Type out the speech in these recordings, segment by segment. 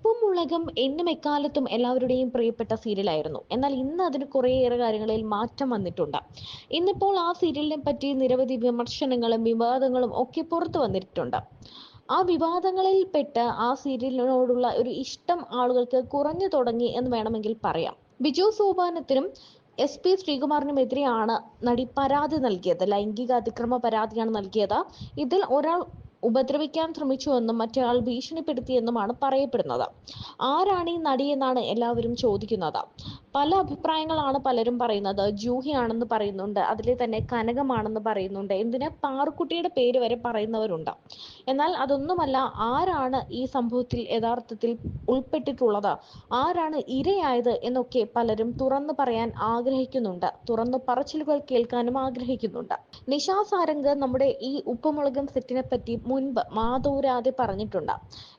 ഉപ്പും മുളകും എന്നും എക്കാലത്തും എല്ലാവരുടെയും പ്രിയപ്പെട്ട സീരിയലായിരുന്നു. എന്നാൽ ഇന്ന് അതിന് കുറേയേറെ കാര്യങ്ങളിൽ മാറ്റം വന്നിട്ടുണ്ട്. ഇന്നിപ്പോൾ ആ സീരിയലിനെ പറ്റി നിരവധി വിമർശനങ്ങളും വിവാദങ്ങളും ഒക്കെ പുറത്തു വന്നിട്ടുണ്ട്. ആ വിവാദങ്ങളിൽ പെട്ട് ആ സീരിയലിനോടുള്ള ഒരു ഇഷ്ടം ആളുകൾക്ക് കുറഞ്ഞു തുടങ്ങി എന്ന് വേണമെങ്കിൽ പറയാം. ബിജു സോപാനത്തിനും SP ശ്രീകുമാറിനുമെതിരെയാണ് നടി പരാതി നൽകിയത്. ലൈംഗിക അതിക്രമ പരാതിയാണ് നൽകിയത്. ഇതിൽ ഒരാൾ ഉപദ്രവിക്കാൻ ശ്രമിച്ചുവെന്നും മറ്റേയാൾ ഭീഷണിപ്പെടുത്തിയെന്നുമാണ് പറയപ്പെടുന്നത്. ആരാണ് ഈ നടിയെന്നാണ് എല്ലാവരും ചോദിക്കുന്നത്. പല അഭിപ്രായങ്ങളാണ് പലരും പറയുന്നത്. ജൂഹിയാണെന്ന് പറയുന്നുണ്ട്, അതിലെ തന്നെ കനകമാണെന്ന് പറയുന്നുണ്ട്, എന്തിന് പാറുക്കുട്ടിയുടെ പേര് വരെ പറയുന്നവരുണ്ട്. എന്നാൽ അതൊന്നുമല്ല, ആരാണ് ഈ സംഭവത്തിൽ യഥാർത്ഥത്തിൽ ഉൾപ്പെട്ടിട്ടുള്ളത്, ആരാണ് ഇരയായത് എന്നൊക്കെ പലരും തുറന്നു പറയാൻ ആഗ്രഹിക്കുന്നുണ്ട്. തുറന്നു പറച്ചിലുകൾ കേൾക്കാനും ആഗ്രഹിക്കുന്നുണ്ട്. നിഷ സാരംഗ് നമ്മുടെ ഈ ഉപ്പുമുളകും സെറ്റിനെ പറ്റി മുൻപ് മാതോരാതെ പറഞ്ഞിട്ടുണ്ട്.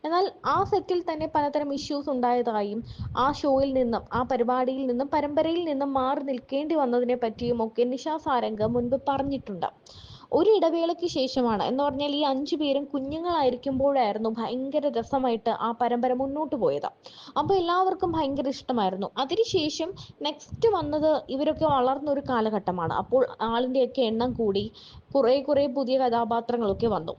എന്നാൽ ആ സെറ്റിൽ തന്നെ പലതരം ഇഷ്യൂസ് ഉണ്ടായതായും ആ ഷോയിൽ നിന്നും ആ പരിപാടിയിൽ നിന്നും പരമ്പരയിൽ നിന്നും മാറി നിൽക്കേണ്ടി വന്നതിനെ പറ്റിയും ഒക്കെ നിഷ സാരംഗ് മുൻപ് പറഞ്ഞിട്ടുണ്ട്. ഒരു ഇടവേളയ്ക്ക് ശേഷമാണ്, എന്ന് പറഞ്ഞാൽ ഈ 5 പേരും കുഞ്ഞുങ്ങളായിരിക്കുമ്പോഴായിരുന്നു ഭയങ്കര രസമായിട്ട് ആ പരമ്പര മുന്നോട്ട് പോയത്. അപ്പൊ എല്ലാവർക്കും ഭയങ്കര ഇഷ്ടമായിരുന്നു. അതിനുശേഷം നെക്സ്റ്റ് വന്നത് ഇവരൊക്കെ വളർന്ന ഒരു കാലഘട്ടമാണ്. അപ്പോൾ ആളിന്റെയൊക്കെ എണ്ണം കൂടി, കുറെ പുതിയ കഥാപാത്രങ്ങളൊക്കെ വന്നു.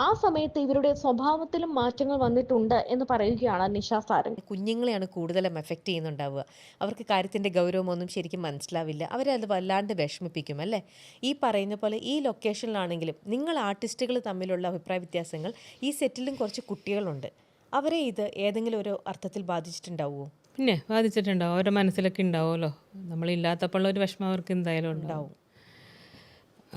ആ സമയത്ത് ഇവരുടെ സ്വഭാവത്തിലും മാറ്റങ്ങൾ വന്നിട്ടുണ്ട് എന്ന് പറയുകയാണ് നിഷ സാരംഗ്. കുഞ്ഞുങ്ങളെയാണ് കൂടുതലും എഫക്റ്റ് ചെയ്യുന്നുണ്ടാവുക. അവർക്ക് കാര്യത്തിൻ്റെ ഗൗരവമൊന്നും ശരിക്കും മനസ്സിലാവില്ല. അവരത് വല്ലാണ്ട് വിഷമിപ്പിക്കും അല്ലേ? ഈ പറയുന്ന പോലെ ഈ ലൊക്കേഷനിലാണെങ്കിലും നിങ്ങൾ ആർട്ടിസ്റ്റുകൾ തമ്മിലുള്ള അഭിപ്രായ വ്യത്യാസങ്ങൾ, ഈ സെറ്റിലും കുറച്ച് കുട്ടികളുണ്ട്, അവരെ ഇത് ഏതെങ്കിലും ഒരു അർത്ഥത്തിൽ ബാധിച്ചിട്ടുണ്ടാവുമോ? പിന്നെ ബാധിച്ചിട്ടുണ്ടാവും. അവരുടെ മനസ്സിലൊക്കെ ഉണ്ടാവുമല്ലോ. നമ്മളില്ലാത്തപ്പോൾ ഒരു വിഷമം അവർക്ക് എന്തായാലും ഉണ്ടാവും.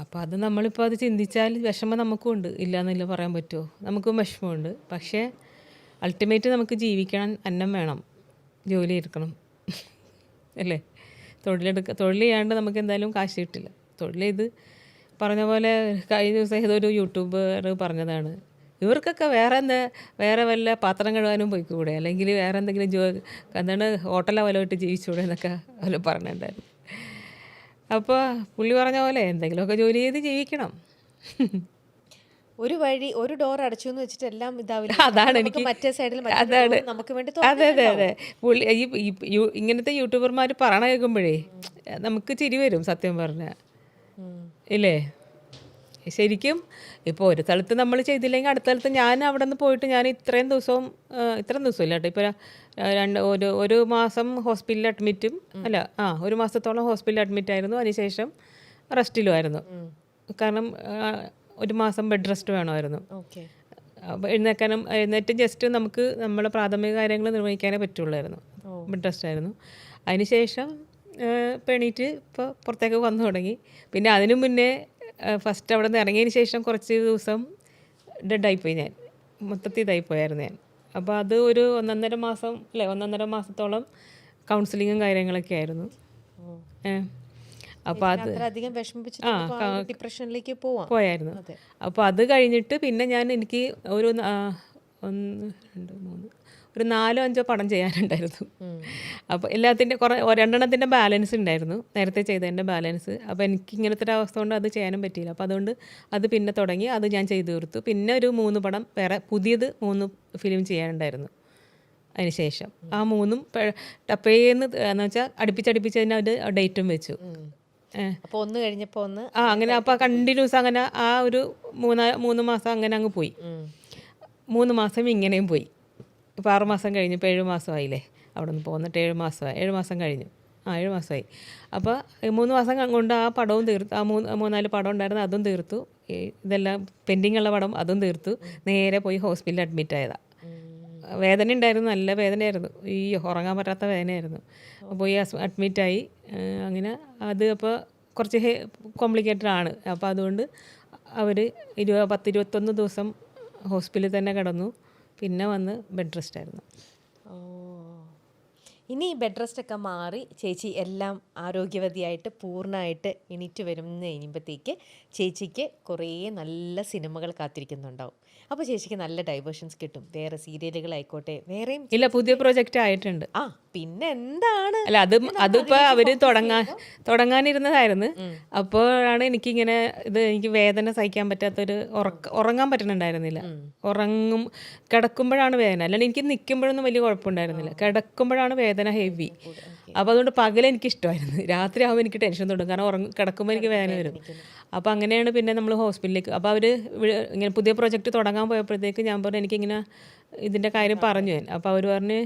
അപ്പോൾ അത് നമ്മളിപ്പോൾ അത് ചിന്തിച്ചാൽ വിഷമം നമുക്കും ഉണ്ട്, ഇല്ലയെന്നില്ല പറയാൻ പറ്റുമോ? നമുക്കും വിഷമമുണ്ട്. പക്ഷേ അൾട്ടിമേറ്റ് നമുക്ക് ജീവിക്കണം, അന്നം വേണം, ജോലി എടുക്കണം അല്ലേ? തൊഴിൽ ചെയ്യാണ്ട് നമുക്ക് എന്തായാലും കാശ് കിട്ടില്ല. തൊഴിൽ ചെയ്ത് പറഞ്ഞ പോലെ കഴിഞ്ഞ ദിവസം ഏതൊരു യൂട്യൂബർ പറഞ്ഞതാണ്, ഇവർക്കൊക്കെ വേറെ വല്ല പാത്രം കഴുകാനും പോയിക്കൂടെ, അല്ലെങ്കിൽ വേറെ എന്തെങ്കിലും എന്താണ് ഹോട്ടലോ വല്ലതായിട്ട് ജീവിച്ചൂടെ എന്നൊക്കെ അവർ പറഞ്ഞിട്ടുണ്ടായിരുന്നു. അപ്പോൾ പുള്ളി പറഞ്ഞ പോലെ എന്തെങ്കിലുമൊക്കെ ജോലി ചെയ്ത് ജീവിക്കണം. ഒരു വഴി, ഒരു ഡോർ അടച്ചു എന്ന് വെച്ചിട്ട് എല്ലാം ഇതാവില്ല. അതാണ് എനിക്ക് മറ്റേ സൈഡിൽ അതാണ് നമുക്ക് വേണ്ടി അതെ പുള്ളി ഇങ്ങനത്തെ യൂട്യൂബർമാർ പറയണ കേൾക്കുമ്പോഴേ നമുക്ക് ചിരി വരും സത്യം പറഞ്ഞാൽ, ഇല്ലേ? ശരിക്കും ഇപ്പോൾ ഒരു സ്ഥലത്ത് നമ്മൾ ചെയ്തില്ലെങ്കിൽ അടുത്ത സ്ഥലത്ത് ഞാൻ അവിടെ നിന്ന് പോയിട്ട് ഞാൻ ഇത്രയും ദിവസം ഇല്ല കേട്ടോ, ഇപ്പോൾ ഒരു മാസം ഹോസ്പിറ്റലിൽ അഡ്മിറ്റും അല്ല ഒരു മാസത്തോളം ഹോസ്പിറ്റലിൽ അഡ്മിറ്റായിരുന്നു. അതിനുശേഷം റെസ്റ്റിലുമായിരുന്നു. കാരണം ഒരു മാസം ബെഡ് റെസ്റ്റ് വേണമായിരുന്നു. അപ്പോൾ എഴുന്നേറ്റ് ജസ്റ്റ് നമുക്ക് നമ്മളെ പ്രാഥമിക കാര്യങ്ങൾ നിർവഹിക്കാനേ പറ്റുള്ളായിരുന്നു. ബെഡ് റെസ്റ്റ് ആയിരുന്നു. അതിനുശേഷം എണീറ്റ് ഇപ്പോൾ പുറത്തേക്ക് വന്നു തുടങ്ങി. പിന്നെ അതിനു മുന്നേ ഫസ്റ്റ് അവിടെ നിന്ന് ഇറങ്ങിയതിന് ശേഷം കുറച്ച് ദിവസം ഡെഡായിപ്പോയി, ഞാൻ മൊത്തത്തിൽ ഇതായിപ്പോയായിരുന്നു ഞാൻ. അപ്പോൾ അത് ഒരു 1.5 മാസത്തോളം കൗൺസിലിങ്ങും കാര്യങ്ങളൊക്കെ ആയിരുന്നു. അപ്പോൾ അത് ഡിപ്രഷനിലേക്ക് പോയായിരുന്നു. അപ്പോൾ അത് കഴിഞ്ഞിട്ട് പിന്നെ എനിക്ക് ഒരു 1, 2, 3 ഒരു 4-5 പടം ചെയ്യാനുണ്ടായിരുന്നു. അപ്പോൾ എല്ലാത്തിൻ്റെ രണ്ടെണ്ണത്തിൻ്റെ ബാലൻസ് ഉണ്ടായിരുന്നു, നേരത്തെ ചെയ്തതിൻ്റെ ബാലൻസ്. അപ്പോൾ എനിക്ക് ഇങ്ങനത്തെ ഒരു അവസ്ഥ കൊണ്ട് അത് ചെയ്യാനും പറ്റിയില്ല. അപ്പോൾ അതുകൊണ്ട് അത് പിന്നെ തുടങ്ങി, അത് ഞാൻ ചെയ്തു തീർത്തു. പിന്നെ ഒരു 3 പടം വേറെ പുതിയത് 3 ഫിലിം ചെയ്യാനുണ്ടായിരുന്നു. അതിന് ശേഷം ആ 3 ടപ്പേന്ന് എന്ന് വെച്ചാൽ അടുപ്പിച്ചതിന് ഒരു ഡേറ്റും വെച്ചു. അപ്പോൾ ഒന്ന് കഴിഞ്ഞപ്പോൾ ഒന്ന് അങ്ങനെ. അപ്പോൾ കണ്ടിന്യൂസ് അങ്ങനെ ആ ഒരു 3 മാസം അങ്ങനെ അങ്ങ് പോയി. 3 മാസം ഇങ്ങനെയും പോയി. ഇപ്പോൾ 6 മാസം കഴിഞ്ഞു. ഇപ്പോൾ 7 മാസമായില്ലേ അവിടെ നിന്ന് പോന്നിട്ട്? 7 മാസമായി. 7 മാസം കഴിഞ്ഞു. 7 മാസമായി. അപ്പോൾ 3 മാസം കൊണ്ട് ആ പടവും തീർത്തു. ആ 3-4 പടം ഉണ്ടായിരുന്നു, അതും തീർത്തു. ഇതെല്ലാം പെൻഡിങ് ഉള്ള പടം അതും തീർത്തു. നേരെ പോയി ഹോസ്പിറ്റലിൽ അഡ്മിറ്റ് ആയതാണ്. വേദന ഉണ്ടായിരുന്നു, നല്ല വേദനയായിരുന്നു, ഈ ഉറങ്ങാൻ പറ്റാത്ത വേദനയായിരുന്നു. പോയി അഡ്മിറ്റായി. അങ്ങനെ അത് അപ്പോൾ കുറച്ച് കോംപ്ലിക്കേറ്റഡ് ആണ്. അപ്പോൾ അതുകൊണ്ട് അവർ 10-21 ദിവസം ഹോസ്പിറ്റലിൽ തന്നെ കിടന്നു. പിന്നെ വന്ന് ബെഡ് റെസ്റ്റ് ആയിരുന്നു. ഇനി ബെഡ് റെസ്റ്റ് ഒക്കെ മാറി ചേച്ചി എല്ലാം ആരോഗ്യവതിയായിട്ട് പൂർണ്ണമായിട്ട് എണീറ്റ് വരുന്ന കഴിയുമ്പോഴത്തേക്ക് ചേച്ചിക്ക് കുറേ നല്ല സിനിമകൾ കാത്തിരിക്കുന്നുണ്ടാവും. അപ്പോൾ ചേച്ചിക്ക് നല്ല ഡൈവേർഷൻസ് കിട്ടും. വേറെ സീരിയലുകളായിക്കോട്ടെ, വേറെയും ഇല്ല, പുതിയ പ്രോജക്റ്റ് ആയിട്ടുണ്ട്. പിന്നെ എന്താണ് അല്ല അതിപ്പോൾ അവർ തുടങ്ങാനിരുന്നതായിരുന്നു. അപ്പോഴാണ് എനിക്കിങ്ങനെ എനിക്ക് വേദന സഹിക്കാൻ പറ്റാത്തൊരു ഉറങ്ങാൻ പറ്റുന്നുണ്ടായിരുന്നില്ല. കിടക്കുമ്പോഴാണ് വേദന, അല്ലാണ്ട് എനിക്ക് നിൽക്കുമ്പോഴൊന്നും വലിയ കുഴപ്പമുണ്ടായിരുന്നില്ല. കിടക്കുമ്പോഴാണ് വേദന ഹെവി. അപ്പോൾ അതുകൊണ്ട് പകലെനിക്ക് ഇഷ്ടമായിരുന്നു, രാത്രി ആകുമ്പോൾ എനിക്ക് ടെൻഷൻ തുടങ്ങും, കാരണം കിടക്കുമ്പോൾ എനിക്ക് വേദന വരും. അപ്പോൾ അങ്ങനെയാണ് പിന്നെ നമ്മൾ ഹോസ്പിറ്റലിലേക്ക്. അപ്പോൾ അവർ ഇങ്ങനെ പുതിയ പ്രൊജക്റ്റ് തുടങ്ങാൻ പോയപ്പോഴത്തേക്ക് ഞാൻ പറഞ്ഞു എനിക്കിങ്ങനെ ഇതിൻ്റെ കാര്യം പറഞ്ഞു ഞാൻ. അപ്പോൾ അവർ പറഞ്ഞ്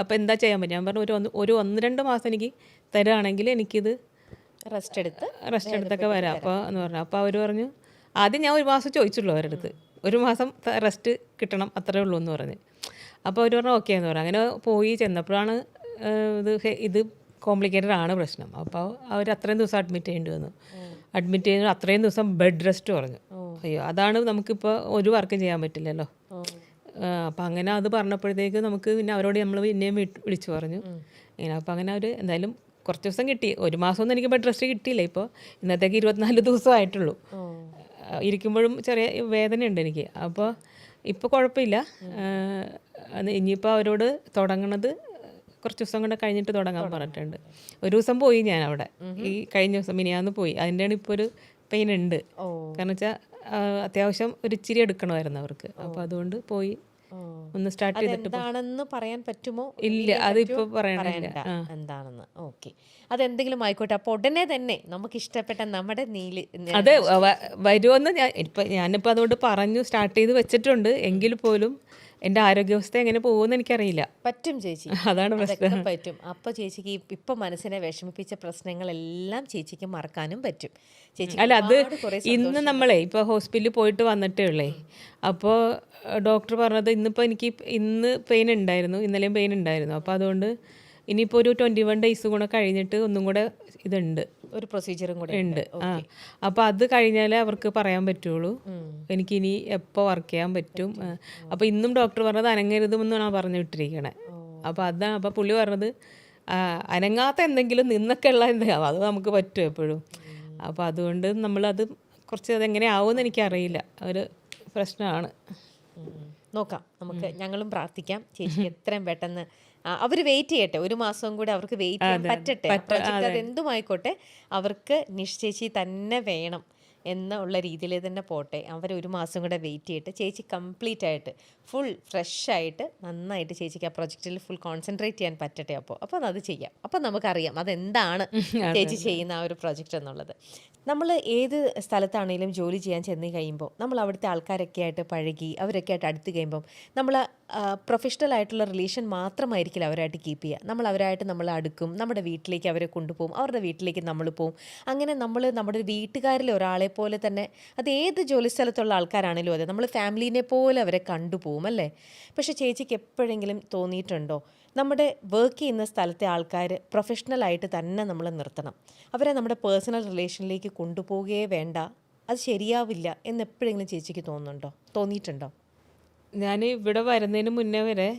അപ്പോൾ എന്താ ചെയ്യാൻ പറ്റും. ഞാൻ പറഞ്ഞു ഒരു 1-2 മാസം എനിക്ക് തരുകയാണെങ്കിൽ എനിക്കിത് റെസ്റ്റ് എടുത്തൊക്കെ വരാം അപ്പോൾ എന്ന് പറഞ്ഞു. അപ്പോൾ അവർ പറഞ്ഞു ആദ്യം ഞാൻ 1 മാസം ചോദിച്ചുള്ളൂ അവരുടെ അടുത്ത്, 1 മാസം റെസ്റ്റ് കിട്ടണം അത്രേ ഉള്ളൂ എന്ന് പറഞ്ഞ്. അപ്പോൾ അവർ പറഞ്ഞു ഓക്കെ എന്ന് പറഞ്ഞു. അങ്ങനെ പോയി ചെന്നപ്പോഴാണ് ഇത് കോംപ്ലിക്കേറ്റഡ് ആണ് പ്രശ്നം. അപ്പോൾ അവർ അത്രയും ദിവസം അഡ്മിറ്റ് ചെയ്യേണ്ടി വന്നു. അഡ്മിറ്റ് ചെയ്ത് അത്രയും ദിവസം ബെഡ് റെസ്റ്റ് പറഞ്ഞു. അയ്യോ, അതാണ് നമുക്കിപ്പോൾ ഒരു വർക്കും ചെയ്യാൻ പറ്റില്ലല്ലോ. അപ്പം അങ്ങനെ അത് പറഞ്ഞപ്പോഴത്തേക്ക് നമുക്ക് പിന്നെ അവരോട് നമ്മൾ പിന്നെയും വിളിച്ചു പറഞ്ഞു ഇങ്ങനെ. അപ്പം അങ്ങനെ അവർ എന്തായാലും കുറച്ച് ദിവസം കിട്ടി. 1 മാസമൊന്നും എനിക്ക് ബെഡ് റെസ്റ്റ് കിട്ടിയില്ല. ഇപ്പോൾ ഇന്നത്തേക്ക് 24 ദിവസമായിട്ടുള്ളൂ. ഇരിക്കുമ്പോഴും ചെറിയ വേദനയുണ്ട് എനിക്ക്. അപ്പോൾ ഇപ്പോൾ കുഴപ്പമില്ല. ഇനിയിപ്പോൾ അവരോട് തുടങ്ങണത് കുറച്ച് ദിവസം കൊണ്ട് കഴിഞ്ഞിട്ട് തുടങ്ങാൻ പറഞ്ഞിട്ടുണ്ട്. 1 ദിവസം പോയി ഞാൻ അവിടെ, ഈ കഴിഞ്ഞ ദിവസം മിനിയാന്ന് പോയി. അതിൻ്റെയാണ് ഇപ്പോൾ ഒരു പെയിൻ ഉണ്ട്. കാരണം വെച്ചാൽ അത്യാവശ്യം ഒരു ഇച്ചിരി എടുക്കണമായിരുന്നു അവർക്ക്. അപ്പോൾ അതുകൊണ്ട് പോയി ഒന്ന് സ്റ്റാർട്ട് ചെയ്തിട്ട് എന്താണെന്ന് പറയാൻ പറ്റുമോ? ഇല്ല, അതിപ്പോൾ പറയണില്ല എന്താണെന്ന്. ഓക്കെ, അതെന്തെങ്കിലും ആയിക്കോട്ടെ. അപ്പോൾ ഉടനെ തന്നെ നമുക്ക് ഇഷ്ടപ്പെട്ട നമ്മുടെ അത് വരുമെന്ന് ഞാനിപ്പോൾ അതുകൊണ്ട് പറഞ്ഞു സ്റ്റാർട്ട് ചെയ്ത് വെച്ചിട്ടുണ്ട്. എങ്കിൽ പോലും എൻ്റെ ആരോഗ്യാവസ്ഥ എങ്ങനെ പോകുമെന്ന് എനിക്കറിയില്ല. പറ്റും ചേച്ചി, അതാണ് പ്രശ്നം. പറ്റും. അപ്പോൾ ചേച്ചിക്ക് ഇപ്പം മനസ്സിനെ വിഷമിപ്പിച്ച പ്രശ്നങ്ങളെല്ലാം ചേച്ചിക്ക് മറക്കാനും പറ്റും. ചേച്ചി അല്ല, അത് ഇന്ന് നമ്മളെ ഇപ്പോൾ ഹോസ്പിറ്റലിൽ പോയിട്ട് വന്നിട്ടേ ഉള്ളേ. അപ്പോൾ ഡോക്ടർ പറഞ്ഞത് ഇന്ന് പെയിൻ ഉണ്ടായിരുന്നു, ഇന്നലെയും പെയിൻ ഉണ്ടായിരുന്നു. അപ്പോൾ അതുകൊണ്ട് ഇനിയിപ്പോൾ ഒരു 21 ഡേയ്സ് കൂടെ കഴിഞ്ഞിട്ട് ഒന്നും കൂടെ ഇതുണ്ട്, ഒരു പ്രൊസീജിയറും കൂടെ ഉണ്ട്. അപ്പോൾ അത് കഴിഞ്ഞാലേ അവർക്ക് പറയാൻ പറ്റുള്ളൂ എനിക്കിനി എപ്പോൾ വർക്ക് ചെയ്യാൻ പറ്റും. അപ്പോൾ ഇന്നും ഡോക്ടർ പറഞ്ഞത് അനങ്ങരുതെന്നാണ് പറഞ്ഞു വിട്ടിരിക്കണേ. അപ്പോൾ അതാണ്. അപ്പോൾ പുള്ളി പറഞ്ഞത് അനങ്ങാത്ത എന്തെങ്കിലും നിന്നൊക്കെ ഉള്ള എന്തെങ്കിലും അത് നമുക്ക് പറ്റും എപ്പോഴും. അപ്പോൾ അതുകൊണ്ട് നമ്മളത് കുറച്ച് അതെങ്ങനെ ആവുമെന്ന് എനിക്കറിയില്ല, ഒരു പ്രശ്നമാണ്. നോക്കാം, നമുക്ക് ഞങ്ങളും പ്രാർത്ഥിക്കാം ചേച്ചി എത്രയും പെട്ടെന്ന് അവർ വെയിറ്റ് ചെയ്യട്ടെ. 1 മാസം കൂടെ അവർക്ക് വെയിറ്റ് ചെയ്യാൻ പറ്റട്ടെ. പ്രൊജക്റ്റ് അതെന്തുമായിക്കോട്ടെ, അവർക്ക് നിശ്ചയിച്ച് തന്നെ വേണം എന്നുള്ള രീതിയിൽ തന്നെ പോട്ടെ. അവർ 1 മാസം കൂടെ വെയിറ്റ് ചെയ്തിട്ട് ചേച്ചി കംപ്ലീറ്റ് ആയിട്ട് ഫുൾ ഫ്രഷ് ആയിട്ട് നന്നായിട്ട് ചേച്ചിക്ക് ആ പ്രൊജക്റ്റിൽ ഫുൾ കോൺസെൻട്രേറ്റ് ചെയ്യാൻ പറ്റട്ടെ. അപ്പോൾ അത് ചെയ്യാം. അപ്പോൾ നമുക്കറിയാം അതെന്താണ് ചേച്ചി ചെയ്യുന്ന ആ ഒരു പ്രൊജക്റ്റ് എന്നുള്ളത്. നമ്മൾ ഏത് സ്ഥലത്താണെങ്കിലും ജോലി ചെയ്യാൻ ചെന്ന് കഴിയുമ്പോൾ നമ്മൾ അവിടുത്തെ ആൾക്കാരൊക്കെ ആയിട്ട് പഴകി അവരൊക്കെ ആയിട്ട് അടുത്ത് കഴിയുമ്പം നമ്മൾ പ്രൊഫഷണൽ ആയിട്ടുള്ള റിലേഷൻ മാത്രമായിരിക്കില്ല അവരായിട്ട് കീപ്പ് ചെയ്യുക. നമ്മൾ അവരായിട്ട് നമ്മൾ അടുക്കും, നമ്മുടെ വീട്ടിലേക്ക് അവരെ കൊണ്ടുപോകും, അവരുടെ വീട്ടിലേക്ക് നമ്മൾ പോവും. അങ്ങനെ നമ്മൾ നമ്മുടെ വീട്ടുകാരിൽ ഒരാളെ പോലെ തന്നെ, അത് ഏത് ജോലി സ്ഥലത്തുള്ള ആൾക്കാരാണെങ്കിലും അതെ, നമ്മൾ ഫാമിലീനെ പോലെ അവരെ കണ്ടുപോകും അല്ലേ. പക്ഷേ ചേച്ചിക്ക് എപ്പോഴെങ്കിലും തോന്നിയിട്ടുണ്ടോ നമ്മുടെ വർക്ക് ചെയ്യുന്ന സ്ഥലത്തെ ആൾക്കാർ പ്രൊഫഷണലായിട്ട് തന്നെ നമ്മൾ നിർത്തണം, അവരെ നമ്മുടെ പേഴ്സണൽ റിലേഷനിലേക്ക് കൊണ്ടുപോകുകയേ വേണ്ട, അത് ശരിയാവില്ല എന്ന് എപ്പോഴെങ്കിലും ചേച്ചിക്ക് തോന്നിയിട്ടുണ്ടോ? ഞാൻ ഇവിടെ വരുന്നതിന് മുന്നേ വരെ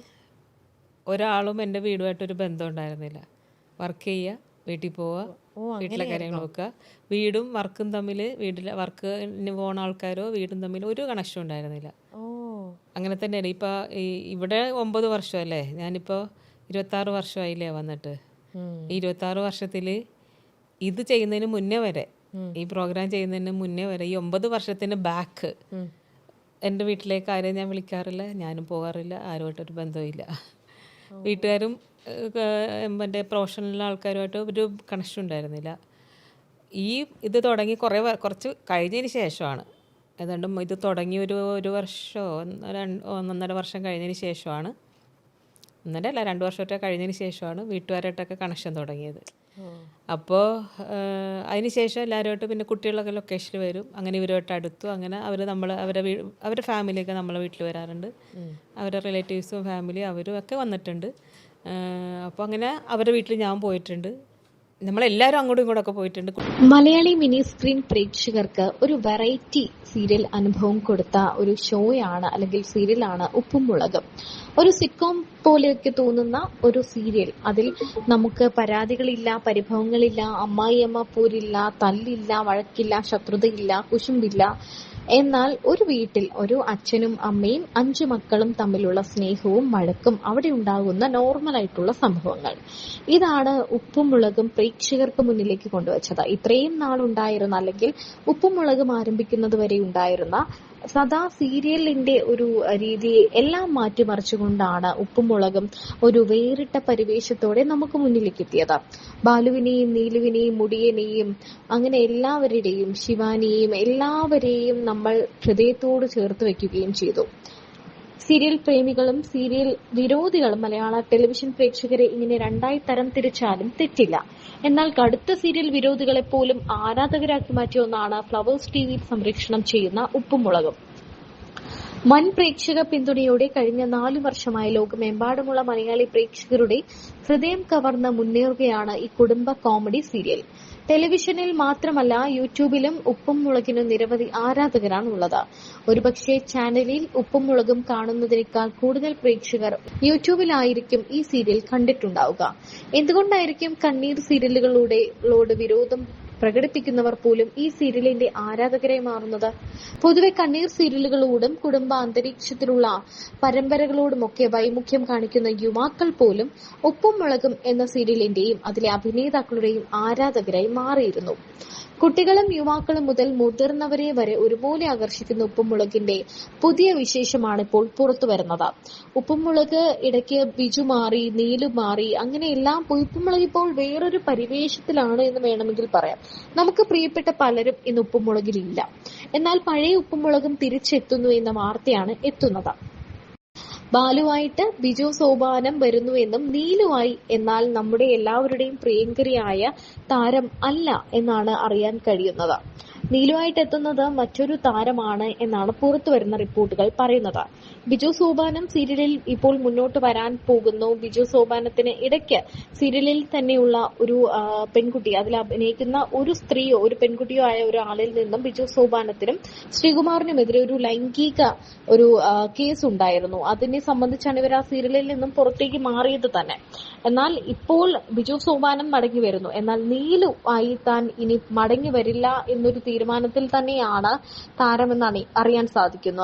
ഒരാളും എൻ്റെ വീടുമായിട്ടൊരു ബന്ധം ഉണ്ടായിരുന്നില്ല. വർക്ക് ചെയ്യുക, വീട്ടിൽ പോവുക, വീട്ടിലെ കാര്യങ്ങൾ നോക്കുക, വീടും വർക്കും തമ്മിൽ, വീട്ടിലെ വർക്കിന് പോകുന്ന ആൾക്കാരോ വീടും തമ്മിൽ ഒരു കണക്ഷൻ ഉണ്ടായിരുന്നില്ല. അങ്ങനെ തന്നെയാണ്. ഇപ്പോൾ ഇവിടെ 9 വർഷമല്ലേ, ഞാനിപ്പോൾ 26 വർഷമായില്ലേ വന്നിട്ട്. ഈ 26 വർഷത്തിൽ ഇത് ചെയ്യുന്നതിന് മുന്നേ വരെ, ഈ പ്രോഗ്രാം ചെയ്യുന്നതിന് മുന്നേ വരെ, ഈ 9 വർഷത്തിന് ബാക്ക് എൻ്റെ വീട്ടിലേക്ക് ആരെയും ഞാൻ വിളിക്കാറില്ല, ഞാനും പോകാറില്ല, ആരുമായിട്ടൊരു ബന്ധവുമില്ല. വീട്ടുകാരും എൻ്റെ പ്രൊഫഷണൽ ആൾക്കാരുമായിട്ട് ഒരു കണക്ഷൻ ഉണ്ടായിരുന്നില്ല. ഇത് തുടങ്ങി കുറച്ച് കഴിഞ്ഞതിന് ശേഷമാണ്, ഏതാണ്ട് ഇത് തുടങ്ങി ഒരു വർഷമോ 1.5 വർഷം കഴിഞ്ഞതിന് ശേഷമാണ്, 2 വർഷമൊക്കെ കഴിഞ്ഞതിന് ശേഷമാണ് വീട്ടുകാരായിട്ടൊക്കെ കണക്ഷൻ തുടങ്ങിയത്. അപ്പോൾ അതിന് ശേഷം എല്ലാവരുമായിട്ട് പിന്നെ കുട്ടികളൊക്കെ ലൊക്കേഷനിൽ വരും, അങ്ങനെ ഇവരുമായിട്ട് അടുത്തു. അങ്ങനെ അവരുടെ ഫാമിലിയൊക്കെ നമ്മളെ വീട്ടിൽ വരാറുണ്ട്, അവരുടെ റിലേറ്റീവ്സും ഫാമിലി അവരും ഒക്കെ വന്നിട്ടുണ്ട്. അപ്പോൾ അങ്ങനെ അവരുടെ വീട്ടിൽ ഞാൻ പോയിട്ടുണ്ട്. നമ്മളെല്ലാവരും അങ്ങോട്ടും ഇങ്ങോട്ടൊക്കെ പോയിട്ടുണ്ട്. മലയാളി മിനി സ്ക്രീൻ പ്രേക്ഷകർക്ക് ഒരു വെറൈറ്റി സീരിയൽ അനുഭവം കൊടുത്ത ഒരു ഷോയാണ് അല്ലെങ്കിൽ സീരിയലാണ് ഉപ്പും മുളകും. ഒരു സിറ്റ്കോം പോലെയൊക്കെ തോന്നുന്ന ഒരു സീരിയൽ. അതിൽ നമുക്ക് പരാതികളില്ല, പരിഭവങ്ങളില്ല, അമ്മായിയമ്മ പോരില്ല, തല്ലില്ല, വഴക്കില്ല, ശത്രുതയില്ല, കുശുമ്പില്ല. എന്നാൽ ഒരു വീട്ടിൽ ഒരു അച്ഛനും അമ്മയും 5 മക്കളും തമ്മിലുള്ള സ്നേഹവും വഴക്കും അവിടെ ഉണ്ടാകുന്ന നോർമലായിട്ടുള്ള സംഭവങ്ങൾ. ഇതാണ് ഉപ്പും മുളകും പ്രേക്ഷകർക്ക് മുന്നിലേക്ക് കൊണ്ടുവച്ചത്. ഇത്രയും നാളുണ്ടായിരുന്ന അല്ലെങ്കിൽ ഉപ്പും മുളകും ആരംഭിക്കുന്നത് വരെ ഉണ്ടായിരുന്ന സദാ സീരിയലിന്റെ ഒരു രീതിയെ എല്ലാം മാറ്റിമറിച്ചുകൊണ്ടാണ് ഉപ്പും മുളകും ഒരു വേറിട്ട പരിവേഷത്തോടെ നമുക്ക് മുന്നിലേക്ക് എത്തിയത്. ബാലുവിനെയും നീലുവിനെയും മുടിയനെയും അങ്ങനെ എല്ലാവരുടെയും ശിവാനിയെയും എല്ലാവരെയും നമ്മൾ ഹൃദയത്തോട് ചേർത്ത് വെക്കുകയും ചെയ്തു. സീരിയൽ പ്രേമികളും സീരിയൽ വിരോധികളും മലയാള ടെലിവിഷൻ പ്രേക്ഷകരെ ഇങ്ങനെ 2 തരം തിരിച്ചാലും തെറ്റില്ല. എന്നാൽ കടുത്ത സീരിയൽ വിരോധികളെ പോലും ആരാധകരാക്കി മാറ്റിയ ഒന്നാണ് ഫ്ലവേഴ്സ് ടിവിയിൽ സംപ്രേഷണം ചെയ്യുന്ന ഉപ്പും മുളകും. വൻ പ്രേക്ഷക പിന്തുണയോടെ കഴിഞ്ഞ 4 വർഷമായി ലോകമെമ്പാടുമുള്ള മലയാളി പ്രേക്ഷകരുടെ ഹൃദയം കവർന്ന് മുന്നേറുകയാണ് ഈ കുടുംബ കോമഡി സീരിയൽ. ടെലിവിഷനിൽ മാത്രമല്ല യൂട്യൂബിലും ഉപ്പും മുളകിനും നിരവധി ആരാധകരാണ് ഉള്ളത്. ഒരുപക്ഷെ ചാനലിൽ ഉപ്പും മുളകും കാണുന്നതിനേക്കാൾ കൂടുതൽ പ്രേക്ഷകർ യൂട്യൂബിലായിരിക്കും ഈ സീരിയൽ കണ്ടിട്ടുണ്ടാവുക. എന്തുകൊണ്ടായിരിക്കും കണ്ണീർ സീരിയലുകളോട് വിരോധം പ്രകടിപ്പിക്കുന്നവർ പോലും ഈ സീരിയലിന്റെ ആരാധകരായി മാറുന്നത്? പൊതുവെ കണ്ണീർ സീരിയലുകളോടും കുടുംബ അന്തരീക്ഷത്തിലുള്ള പരമ്പരകളോടുമൊക്കെ വൈമുഖ്യം കാണിക്കുന്ന യുവാക്കൾ പോലും ഉപ്പും മുളകും എന്ന സീരിയലിന്റെയും അതിലെ അഭിനേതാക്കളുടെയും ആരാധകരായി മാറിയിരുന്നു. കുട്ടികളും യുവാക്കളും മുതൽ മുതിർന്നവരെ വരെ ഒരുപോലെ ആകർഷിക്കുന്ന ഉപ്പും മുളകിന്റെ പുതിയ വിശേഷമാണ് ഇപ്പോൾ പുറത്തു വരുന്നത്. ഉപ്പും മുളക് ഇടയ്ക്ക് ബിജു മാറി, നീലു മാറി, അങ്ങനെ എല്ലാം ഉപ്പും മുളക് ഇപ്പോൾ വേറൊരു പരിവേഷത്തിലാണ് എന്ന് വേണമെങ്കിൽ പറയാം. നമുക്ക് പ്രിയപ്പെട്ട പലരും ഇന്ന് ഉപ്പും മുളകിലില്ല. എന്നാൽ പഴയ ഉപ്പും മുളകും തിരിച്ചെത്തുന്നു എന്ന വാർത്തയാണ് എത്തുന്നത്. ബാലുവായിട്ട് ബിജു സോപാനം വരുന്നുവെന്നും നീലുവായി എന്നാൽ നമ്മുടെ എല്ലാവരുടെയും പ്രിയങ്കരിയായ താരം അല്ല എന്നാണ് അറിയാൻ കഴിയുന്നത്. നീലുവായിട്ട് എത്തുന്നത് മറ്റൊരു താരമാണ് എന്നാണ് പുറത്തുവരുന്ന റിപ്പോർട്ടുകൾ പറയുന്നത്. ബിജു സോപാനം സീരിയലിൽ ഇപ്പോൾ മുന്നോട്ട് വരാൻ പോകുന്നു. ബിജു സോപാനത്തിന് ഇടയ്ക്ക് സീരിയലിൽ തന്നെയുള്ള ഒരു പെൺകുട്ടി, അതിൽ അഭിനയിക്കുന്ന ഒരു സ്ത്രീയോ ഒരു പെൺകുട്ടിയോ ആയ ഒരാളിൽ നിന്നും ബിജു സോപാനത്തിനും ശ്രീകുമാറിനുമെതിരെ ഒരു ലൈംഗിക ഒരു കേസ് ഉണ്ടായിരുന്നു. അതിനെ സംബന്ധിച്ചാണ് ഇവർ ആ സീരിയലിൽ നിന്നും പുറത്തേക്ക് മാറിയത് തന്നെ. എന്നാൽ ഇപ്പോൾ ബിജു സോപാനം മടങ്ങി വരുന്നു. എന്നാൽ നീലു ആയി താൻ ഇനി മടങ്ങി വരില്ല എന്നൊരു തീരുമാനത്തിൽ തന്നെയാണ് താരമെന്നാണ് അറിയാൻ സാധിക്കുന്നത്.